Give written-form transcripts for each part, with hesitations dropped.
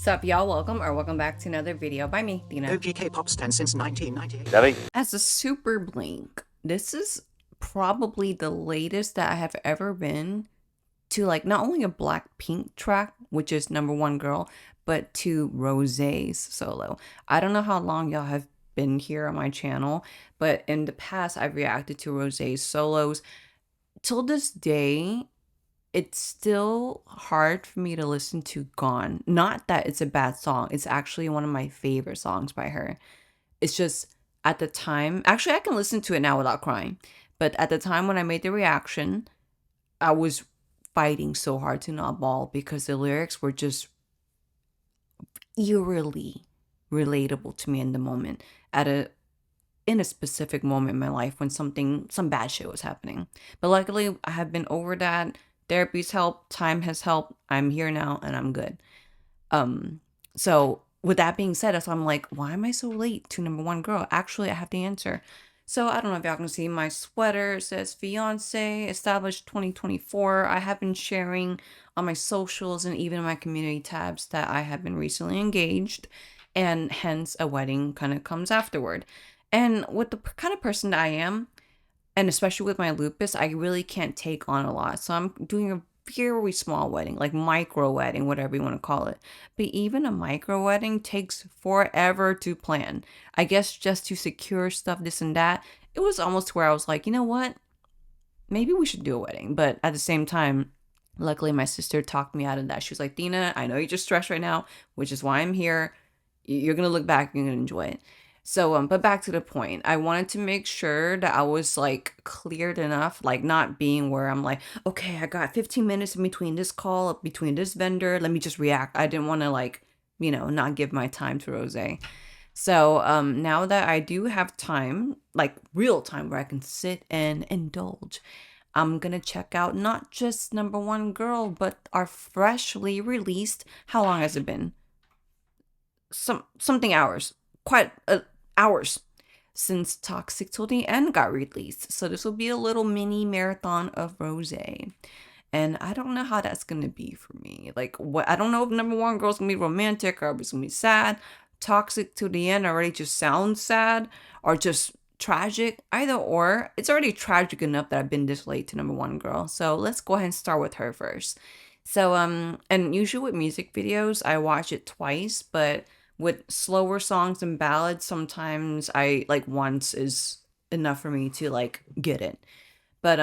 Sup y'all, welcome back to another video by me, Tina. OG K-pop stan since 1998. As a super blink, this is probably the latest that I have ever been to, like, not only a Blackpink track, which is number one girl, but to Rosé's solo. I don't know how long y'all have been here on my channel, but in the past I've reacted to Rosé's solos. Till this day, it's still hard for me to listen to Gone. Not that it's a bad song. It's actually one of my favorite songs by her. It's just at the time, actually I can listen to it now without crying. But at the time when I made the reaction, I was fighting so hard to not bawl because the lyrics were just eerily relatable to me in the moment. In a specific moment in my life when some bad shit was happening. But luckily I have been over that. Therapy's helped, time has helped. I'm here now and I'm good. So with that being said, so I'm like, why am I so late to number one girl? Actually, I have the answer. So I don't know if y'all can see my sweater. It says fiance, established 2024. I have been sharing on my socials and even my community tabs that I have been recently engaged, and hence a wedding kind of comes afterward. And with the kind of person that I am, and especially with my lupus, I really can't take on a lot. So I'm doing a very small wedding, like micro wedding, whatever you want to call it. But even a micro wedding takes forever to plan. I guess just to secure stuff, this and that. It was almost where I was like, you know what? Maybe we should do a wedding. But at the same time, luckily my sister talked me out of that. She was like, Tina, I know you're just stressed right now, which is why I'm here. You're going to look back and you're going to enjoy it. So, but back to the point, I wanted to make sure that I was like cleared enough, like not being where I'm like, okay, I got 15 minutes in between this call, between this vendor, let me just react. I didn't want to, like, you know, not give my time to Rosé. So now that I do have time, like real time where I can sit and indulge, I'm going to check out not just number one girl, but our freshly released, how long has it been? Something hours, quite hours since Toxic Till the End got released. So this will be a little mini marathon of Rosé. And I don't know how that's going to be for me. Like, what, I don't know if number one girl's going to be romantic or if it's going to be sad. Toxic Till the End already just sounds sad or just tragic. Either or. It's already tragic enough that I've been this late to number one girl. So let's go ahead and start with her first. So, and usually with music videos, I watch it twice, but with slower songs and ballads, sometimes I like once is enough for me to like get it. But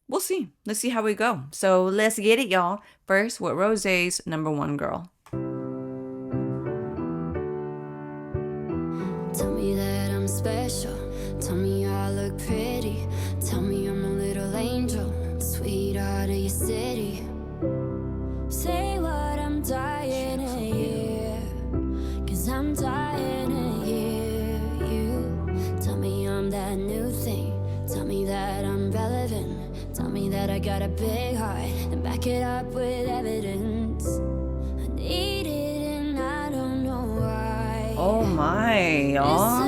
we'll see. Let's see how we go. So let's get it, y'all. First with Rosé's number one girl. Tell me that I'm special. Tell me I look pretty. Tell me I'm a little angel, sweetheart of your city. Say what I'm dying to hear. I'm dying to hear you. Tell me I'm that new thing. Tell me that I'm relevant. Tell me that I got a big heart, and back it up with evidence. I need it and I don't know why. Oh my, y'all.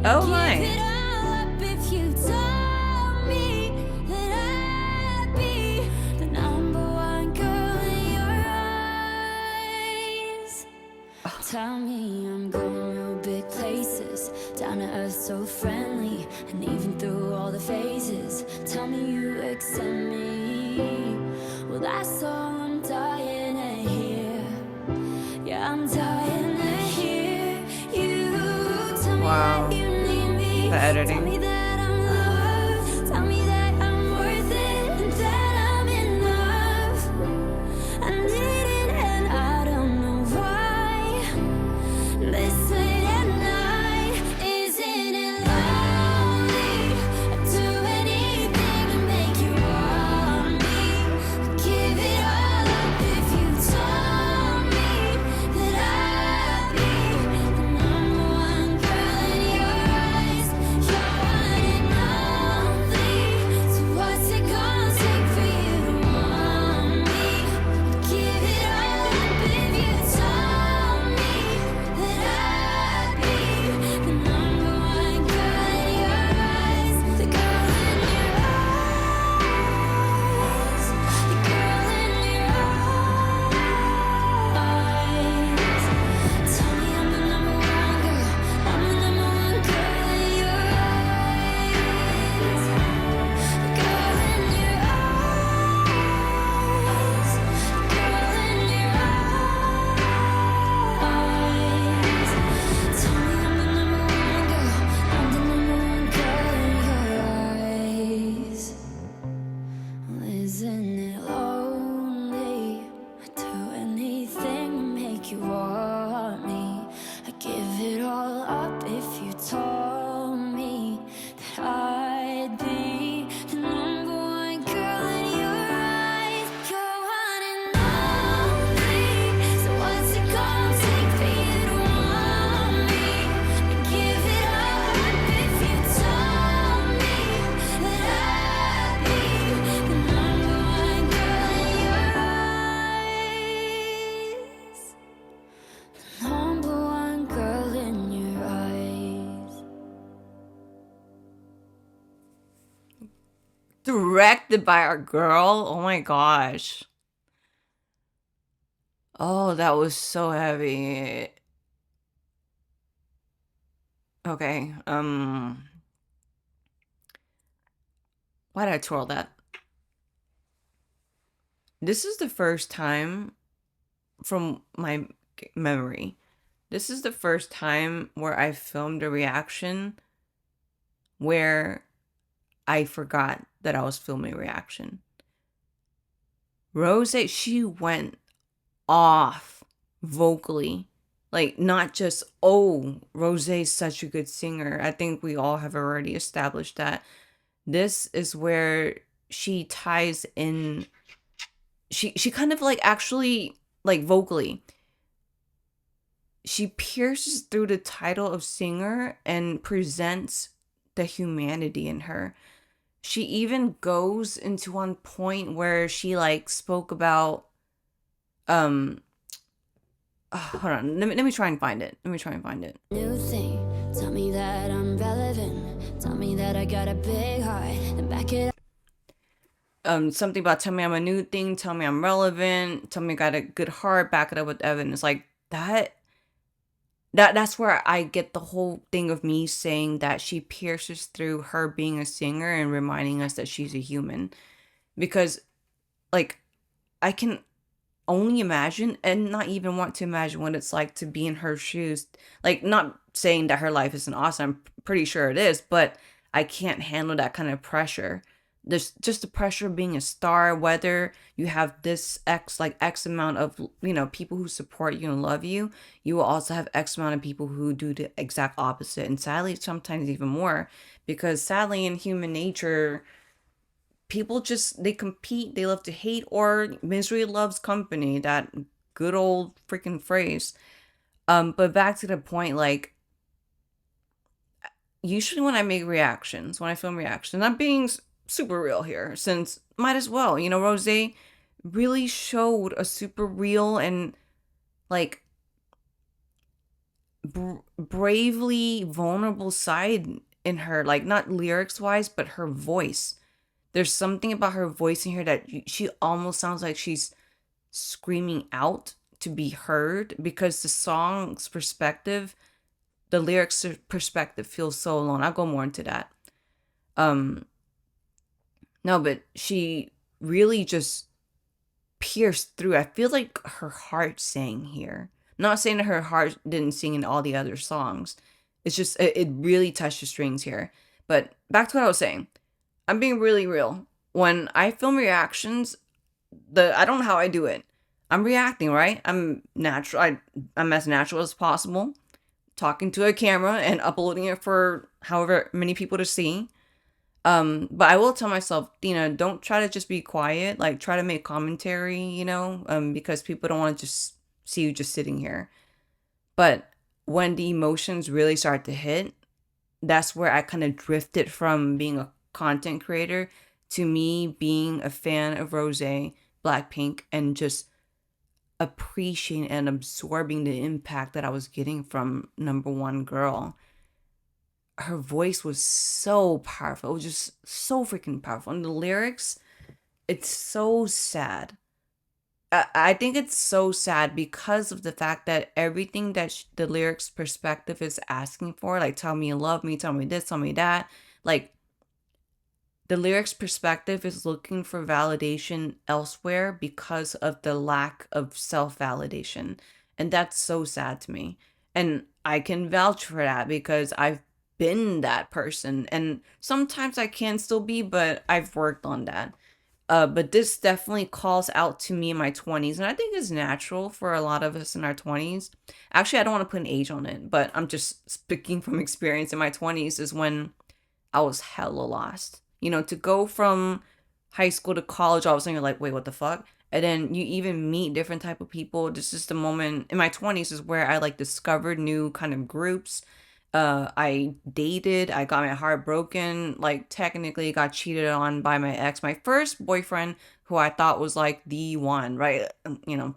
Oh my. Tell me I'm going real big places, down to earth so friendly, and even through all the phases, tell me you accept me. Well, that's all I'm dying to hear. Yeah, I'm dying to hear you. Tell me Wow. that you need me. The editing. Tell me that I'm loved. Tell me that I'm worth it and that I'm enough. I need it and I don't know why. This late at night, isn't it lonely? I'd do anything to make you want me. I'd give it all up if you told me that I'd be the number one girl in your eyes. You're Directed by our girl. Oh my gosh. Oh, that was so heavy. Okay. Why did I twirl that? This is the first time from my memory. This is the first time where I filmed a reaction where I forgot that I was filming a reaction. Rose, she went off vocally. Like, not just, oh, Rose is such a good singer. I think we all have already established that. This is where she ties in, she kind of like actually, like vocally, she pierces through the title of singer and presents the humanity in her. She even goes into one point where she like spoke about um hold on, let me try and find it. New thing, tell me that I'm relevant. Tell me that I got a big heart and back it Something about tell me I'm a new thing, tell me I'm relevant, tell me I got a good heart, back it up with evidence. Like that's where I get the whole thing of me saying that she pierces through her being a singer and reminding us that she's a human. Because like I can only imagine and not even want to imagine what it's like to be in her shoes. Like, not saying that her life isn't awesome, I'm pretty sure it is, but I can't handle that kind of pressure. There's just the pressure of being a star, whether you have this X amount of, people who support you and love you, you will also have X amount of people who do the exact opposite. And sadly, sometimes even more, because sadly in human nature, people just they compete, they love to hate, or misery loves company, that good old freaking phrase. But back to the point, like, usually when I make reactions, when I film reactions, I'm being super real here, since might as well, Rose really showed a super real and like bravely vulnerable side in her, like not lyrics wise, but her voice. There's something about her voice in here that she almost sounds like she's screaming out to be heard, because the song's perspective, the lyrics perspective feels so alone. I'll go more into that. Um, no, but she really just pierced through. I feel like her heart sang here. Not saying that her heart didn't sing in all the other songs. It's just, it really touched the strings here. But back to what I was saying. I'm being really real. When I film reactions, I don't know how I do it. I'm reacting, right? I'm natural. I'm as natural as possible, talking to a camera and uploading it for however many people to see. But I will tell myself, don't try to just be quiet. Like, try to make commentary, because people don't want to just see you just sitting here. But when the emotions really start to hit, that's where I kind of drifted from being a content creator to me being a fan of Rose, Blackpink, and just appreciating and absorbing the impact that I was getting from number one girl. Her voice was so powerful. It was just so freaking powerful. And the lyrics, it's so sad. I think it's so sad because of the fact that everything that the lyrics perspective is asking for, like, tell me you love me, tell me this, tell me that, like, the lyrics perspective is looking for validation elsewhere because of the lack of self-validation. And that's so sad to me. And I can vouch for that because I've been that person. And sometimes I can still be, but I've worked on that. But this definitely calls out to me in my 20s. And I think it's natural for a lot of us in our 20s. Actually, I don't want to put an age on it, but I'm just speaking from experience. In my 20s is when I was hella lost. To go from high school to college, all of a sudden you're like, wait, what the fuck? And then you even meet different type of people. This is the moment in my 20s is where I like discovered new kind of groups. I dated, I got my heart broken, like technically got cheated on by my ex, my first boyfriend, who I thought was like the one, right?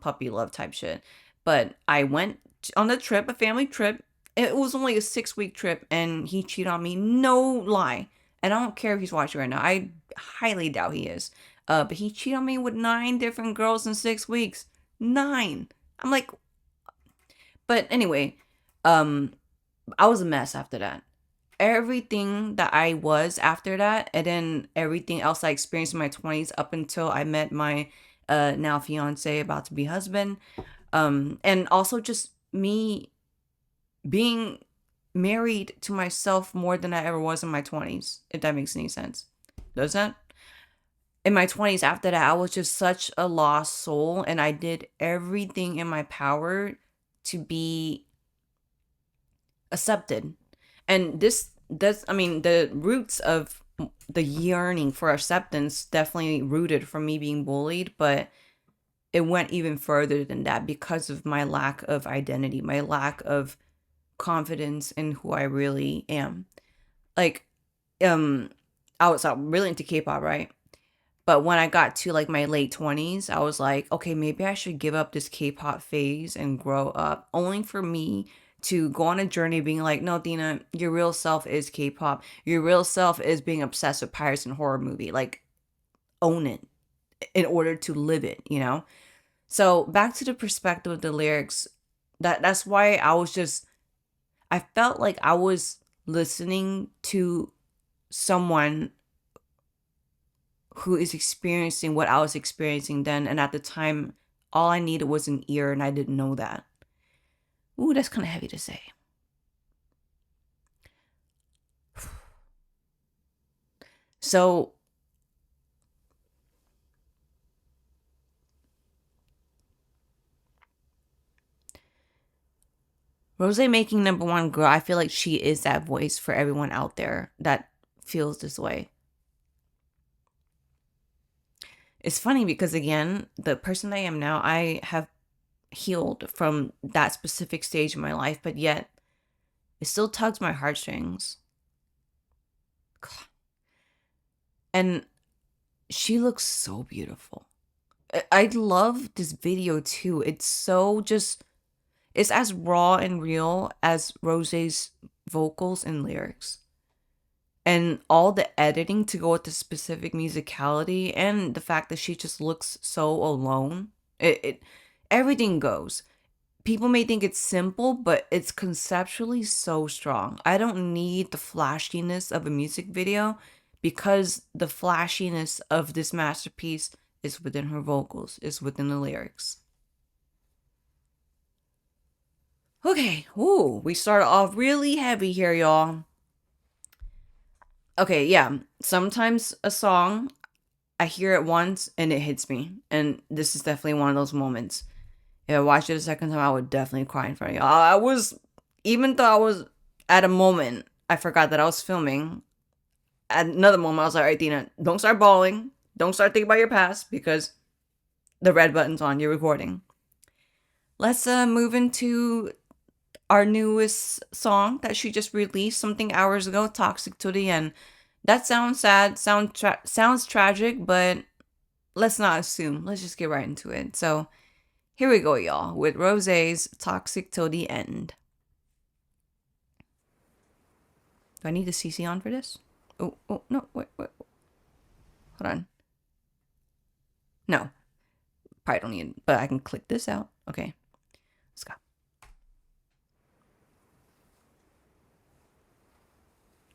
Puppy love type shit. But I went on a trip, a family trip. It was only a 6-week trip, and he cheated on me, no lie. And I don't care if he's watching right now. I highly doubt he is. But he cheated on me with 9 different girls in 6 weeks. 9. I'm like, but anyway, I was a mess after that. Everything that I was after that, and then everything else I experienced in my 20s up until I met my now fiance, about to be husband, and also just me being married to myself more than I ever was in my 20s, if that makes any sense. Does that? In my 20s, after that, I was just such a lost soul, and I did everything in my power to be accepted. And I mean, the roots of the yearning for acceptance definitely rooted from me being bullied, but it went even further than that because of my lack of identity, my lack of confidence in who I really am. Like, I was really into K-pop, right? But when I got to like my late 20s, I was like, okay, maybe I should give up this K-pop phase and grow up, only for me to go on a journey being like, no, Dina, your real self is K-pop. Your real self is being obsessed with pirates and horror movie. Like, own it in order to live it, you know? So back to the perspective of the lyrics, that's why I felt like I was listening to someone who is experiencing what I was experiencing then. And at the time, all I needed was an ear, and I didn't know that. Ooh, that's kind of heavy to say. So, Rose making number one girl, I feel like she is that voice for everyone out there that feels this way. It's funny because, again, the person I am now, I have healed from that specific stage in my life, but yet it still tugs my heartstrings. God. And she looks so beautiful. I love this video too. It's so just, it's as raw and real as Rose's vocals and lyrics. And all the editing to go with the specific musicality and the fact that she just looks so alone. Everything goes. People may think it's simple, but it's conceptually so strong. I don't need the flashiness of a music video because the flashiness of this masterpiece is within her vocals, is within the lyrics. Okay, ooh, we started off really heavy here, y'all. Okay, yeah, sometimes a song, I hear it once and it hits me. And this is definitely one of those moments. If I watched it a second time, I would definitely cry in front of y'all. Even though I was at a moment, I forgot that I was filming. At another moment, I was like, all right, Dina, don't start bawling. Don't start thinking about your past because the red button's on, you're recording. Let's move into our newest song that she just released something hours ago, Toxic to the End. That sounds sad, sounds tragic, but let's not assume. Let's just get right into it. So here we go, y'all, with Rose's Toxic to the End. Do I need the CC on for this? Oh, no, wait. Hold on. No, probably don't need it, but I can click this out. Okay, let's go.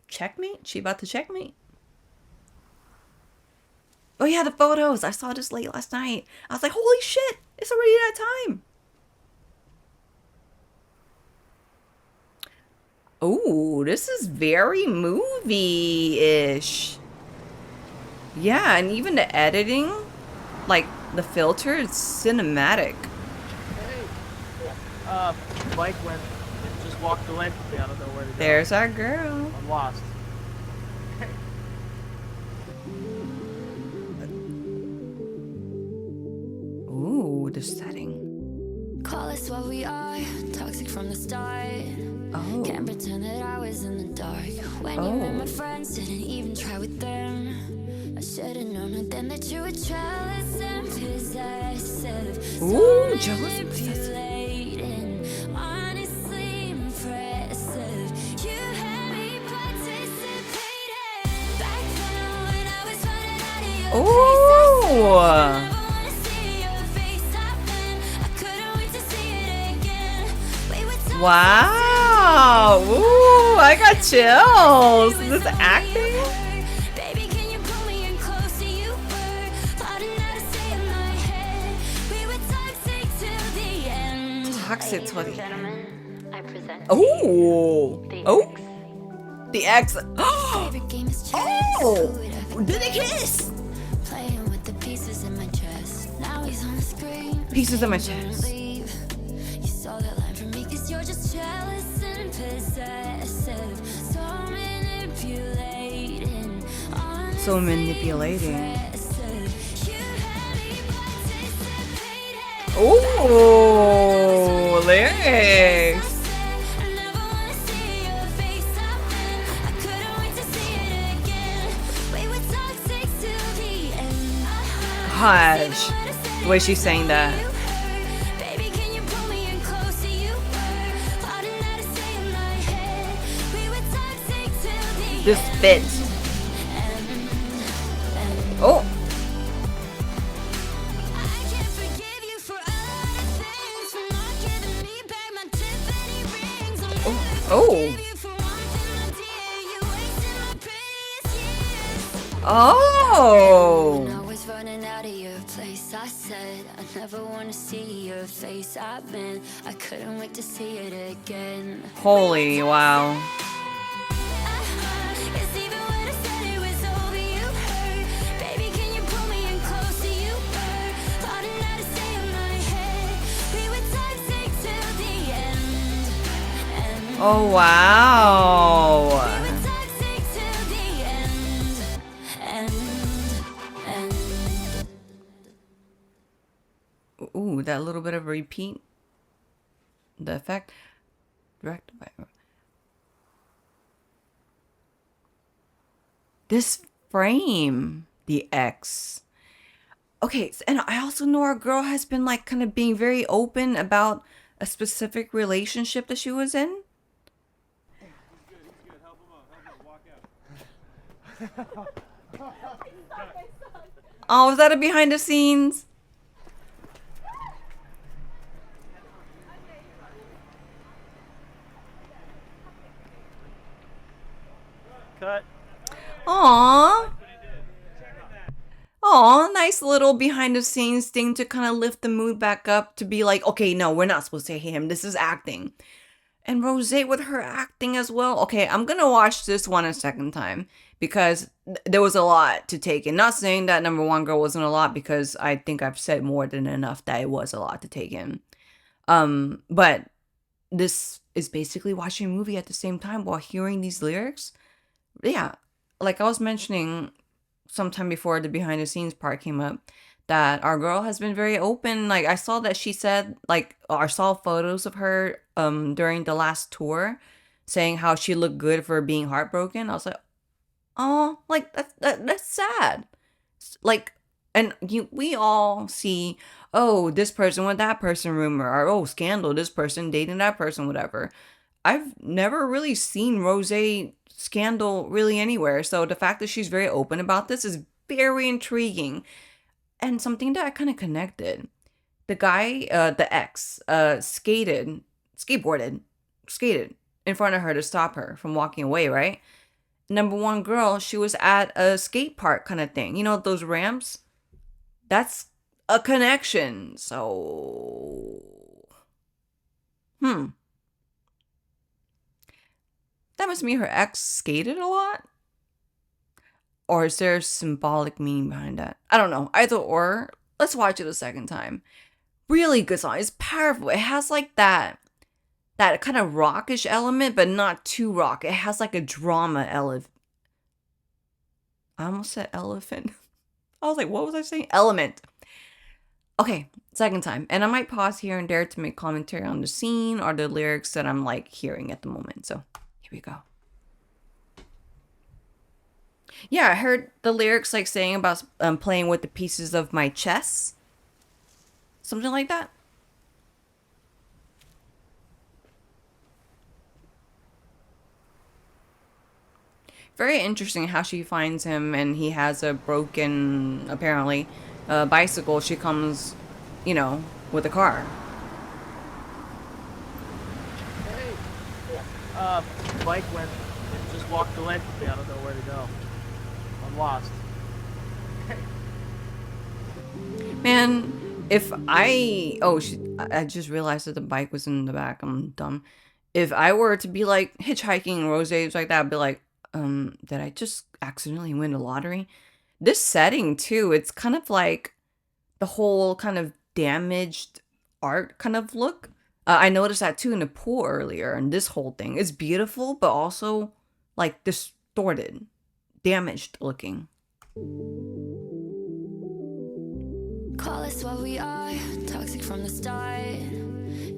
Checkmate? She about to checkmate? Oh yeah, the photos. I saw this late last night. I was like, holy shit, it's already that time. Oh, this is very movie-ish. Yeah, and even the editing, like the filter, is cinematic. Hey, Mike just walked away from me. I don't know where to go. There's our girl. I'm lost. Ooh, the setting. Call us what we are, toxic from the start. Oh. Can't pretend that I was in the dark. When you met my friends, didn't even try with them. I should've known it then that you were jealous and possessive. Ooh, jealous and possessive. Honestly impressive. You had me participating. Ooh. Wow. Ooh, I got chills. Is this acting? Toxic till the end. Oh. Oh. The ex. Oh. Did they kiss? Playing with the pieces in my chest. Now he's on the screen. Pieces in my chest. You saw that line from me, 'cause you're just jealous and possessive. So manipulating. So manipulating. Ooh, lyrics. Gosh, the way she's saying that. This fits. Oh. Oh. Oh. I was running out of your place. I said I never want to see your face. I couldn't wait to see it again. Holy wow. Oh wow. Ooh, that little bit of repeat. The effect. Directed by. This frame. The X. Okay, and I also know our girl has been like kind of being very open about a specific relationship that she was in. Oh, was that a behind the scenes? Cut. Aww. Aw, nice little behind the scenes thing to kind of lift the mood back up, to be like, okay, no, we're not supposed to hate him. This is acting. And Rose with her acting as well. Okay, I'm gonna watch this one a second time because there was a lot to take in. Not saying that number one girl wasn't a lot, because I think I've said more than enough that it was a lot to take in. But this is basically watching a movie at the same time while hearing these lyrics. Yeah, like I was mentioning sometime before the behind the scenes part came up, that our girl has been very open. Like I saw that she said, like, I saw photos of her during the last tour saying how she looked good for being heartbroken. I was like, oh, like that's sad. Like, and we all see, oh, this person with that person rumor, or oh, scandal, this person dating that person, whatever. I've never really seen Rose scandal really anywhere. So the fact that she's very open about this is very intriguing, and something that I kind of connected. The guy, the ex, skated in front of her to stop her from walking away, right? Number one girl, she was at a skate park kind of thing. You know, those ramps? That's a connection. So, that must mean her ex skated a lot? Or is there a symbolic meaning behind that? I don't know. Either or. Let's watch it a second time. Really good song. It's powerful. It has like that kind of rockish element, but not too rock. It has like a drama element. I almost said elephant. I was like, what was I saying? Element. Okay, second time. And I might pause here and there to make commentary on the scene or the lyrics that I'm like hearing at the moment. So here we go. Yeah, I heard the lyrics like saying about playing with the pieces of my chest. Something like that. very interesting how she finds him and he has a broken, apparently, bicycle. She comes, you know, with a car. Hey. Bike went and just walked away from me. I don't know where to go. I'm lost. Man, if I I just realized that the bike was in the back. I'm dumb. If I were to be like hitchhiking roses like that, I'd be like, did I just accidentally win the lottery? This setting too, it's kind of like the whole kind of damaged art kind of look. I noticed that too in the pool earlier, and this whole thing is beautiful, but also like distorted, damaged looking. Call us what we are, toxic from the start.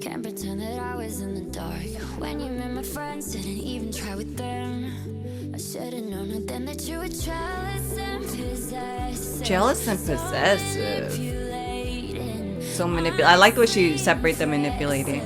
Can't pretend that I was in the dark. When you met my friends, didn't even try with them. I should've known it then that you were jealous and possessive. Jealous and possessive. So manipulative. I like the way she separates the manipulating.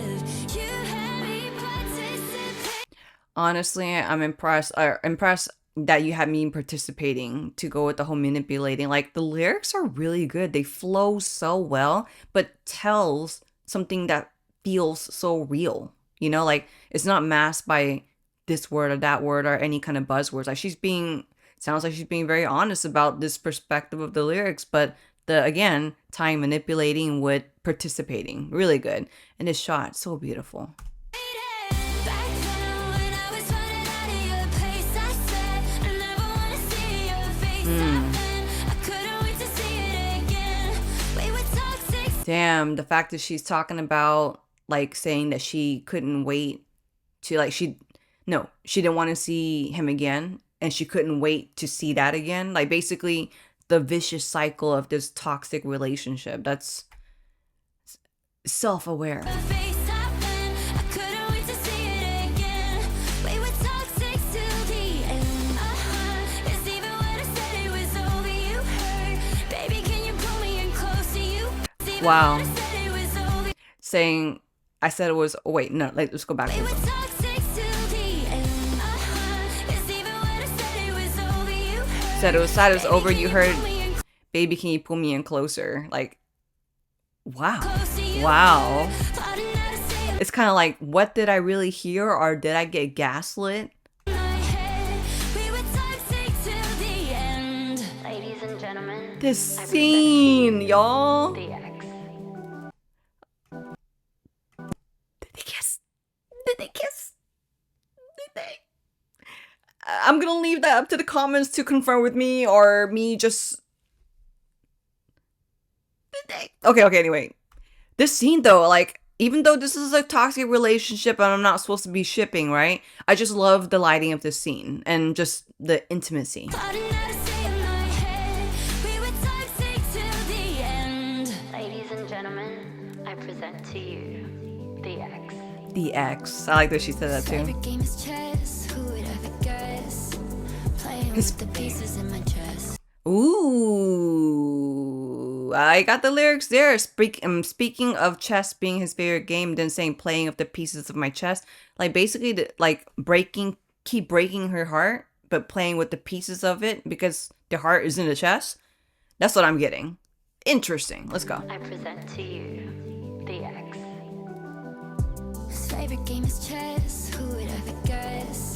Honestly, I'm impressed. Impressed that you had me participating to go with the whole manipulating. Like the lyrics are really good. They flow so well, but tells something that feels so real. You know, like it's not masked by this word or that word or any kind of buzzwords. Like sounds like she's being very honest about this perspective of the lyrics, but again, tying manipulating with participating. Really good. And this shot, so beautiful. Damn, the fact that she's talking about like saying that she couldn't wait to she didn't want to see him again and she couldn't wait to see that again. Like basically the vicious cycle of this toxic relationship. That's self-aware. Wow. Saying, I said it was, oh wait, no, let's go back. Said it was sad, it was over, you heard, baby, can you pull me in closer? Like, wow. Wow. It's kind of like, what did I really hear, or did I get gaslit? Ladies and gentlemen, this scene, y'all. Did they kiss? Did they kiss? Did they? I'm gonna leave that up to the comments to confirm with me, or me just... Did they? Okay, anyway. This scene though, like, even though this is a toxic relationship and I'm not supposed to be shipping, right? I just love the lighting of this scene and just the intimacy. Ladies and gentlemen, I present to you the X. The X. I like that she said that too. Favorite game is chess. Who would ever guess? Playing with the pieces in my chest. Ooh, I got the lyrics there. Speaking of chess being his favorite game, then saying playing with the pieces of my chest, like basically like keep breaking her heart, but playing with the pieces of it because the heart is in the chest. That's what I'm getting. Interesting. Let's go. I present to you the X. His favorite game is chess. Who would ever guess?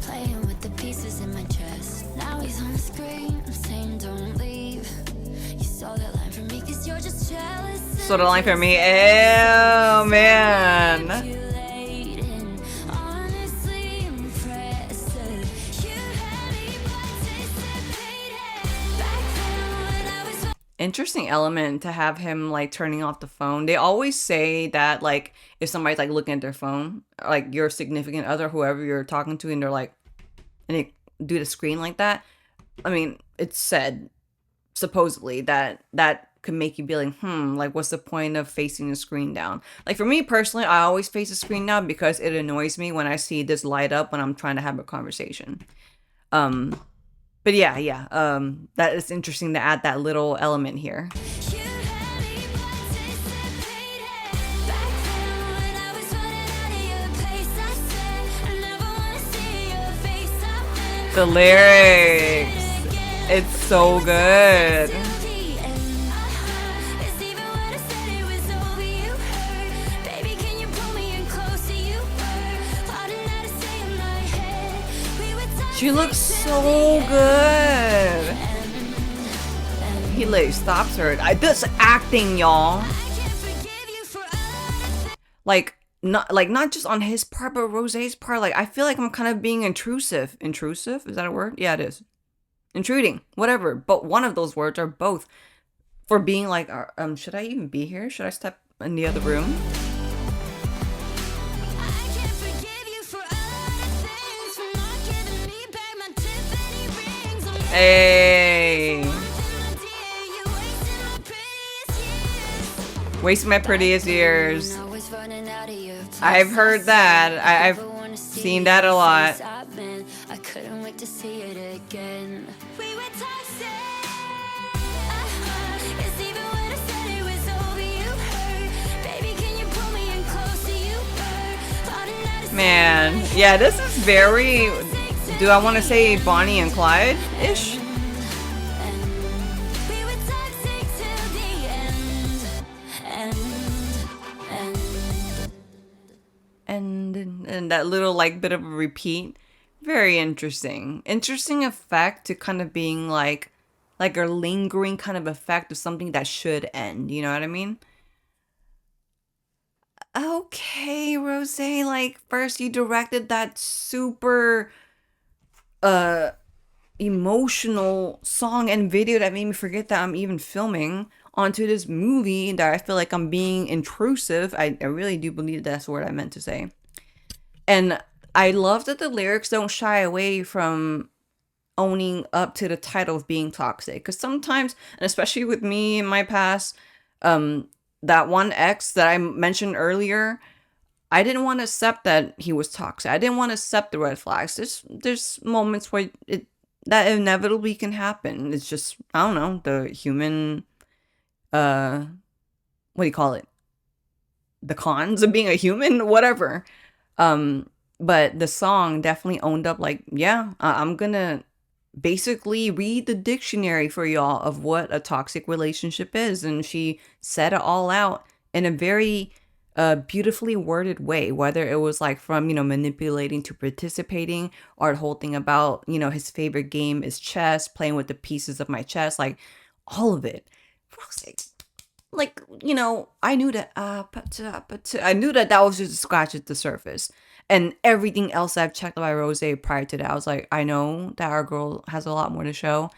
Playing with the pieces in my chest. Now he's on the screen. I'm saying don't leave. You saw that line from me because you're just jealous. Saw the line from me. Oh man. Interesting element to have him like turning off the phone. They always say that like if somebody's like looking at their phone, like your significant other, whoever you're talking to, and they're like, and they do the screen like that. I mean, it's said supposedly that could make you be like, like what's the point of facing the screen down? Like for me personally, I always face the screen down because it annoys me when I see this light up when I'm trying to have a conversation. But yeah, that is interesting to add that little element here. The lyrics. It's so good. She looks so good. He like stops her. This acting, y'all. Like not just on his part, but Rosé's part. Like I feel like I'm kind of being intrusive. Intrusive? Is that a word? Yeah, it is. Intruding. Whatever. But one of those words or both. For being like, should I even be here? Should I step in the other room? Hey. Wasting my prettiest years. I've heard that. I've seen that a lot. I couldn't wait to see it again. We were toxic. It's even when I said it was over, you hurt. Baby, can you pull me in closer? You hurt. Man, yeah, this is very, do I want to say Bonnie and Clyde-ish? And that little like bit of a repeat, very interesting effect to kind of being like a lingering kind of effect of something that should end, you know what I mean? Okay, Rosé, like first you directed that super emotional song and video that made me forget that I'm even filming onto this movie that I feel like I'm being intrusive. I really do believe that's what I meant to say. And I love that the lyrics don't shy away from owning up to the title of being toxic. Because sometimes, and especially with me in my past, that one ex that I mentioned earlier, I didn't want to accept that he was toxic. I didn't want to accept the red flags. There's moments where that inevitably can happen. It's just, I don't know, the human, what do you call it? The cons of being a human, whatever. But the song definitely owned up like, yeah, I'm gonna basically read the dictionary for y'all of what a toxic relationship is. And she said it all out in a very beautifully worded way, whether it was like from, manipulating to participating, or the whole thing about, his favorite game is chess, playing with the pieces of my chess, like all of it. Like, I knew that, I knew that was just a scratch at the surface. And everything else I've checked by Rosé prior to that, I was like, I know that our girl has a lot more to show.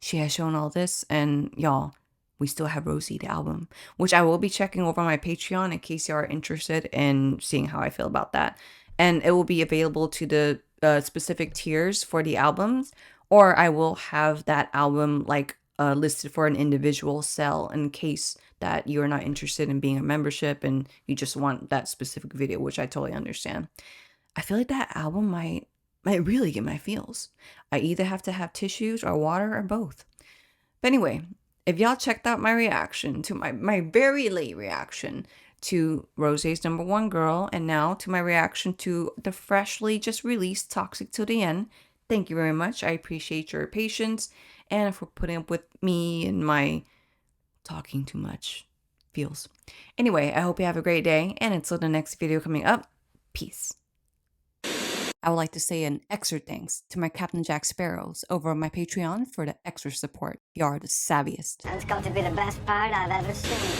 She has shown all this, and y'all, we still have Rosie, the album, which I will be checking over on my Patreon in case you are interested in seeing how I feel about that. And it will be available to the specific tiers for the albums, or I will have that album like listed for an individual sell in case that you're not interested in being a membership and you just want that specific video, which I totally understand. I feel like that album might really get my feels. I either have to have tissues or water or both. But anyway, if y'all checked out my reaction to my very late reaction to Rosé's Number One Girl, and now to my reaction to the freshly just released Toxic Till the End, thank you very much. I appreciate your patience and for putting up with me and my talking too much feels. Anyway, I hope you have a great day, and until the next video coming up, peace. I would like to say an extra thanks to my Captain Jack Sparrows over on my Patreon for the extra support. You are the savviest. That's got to be the best part I've ever seen.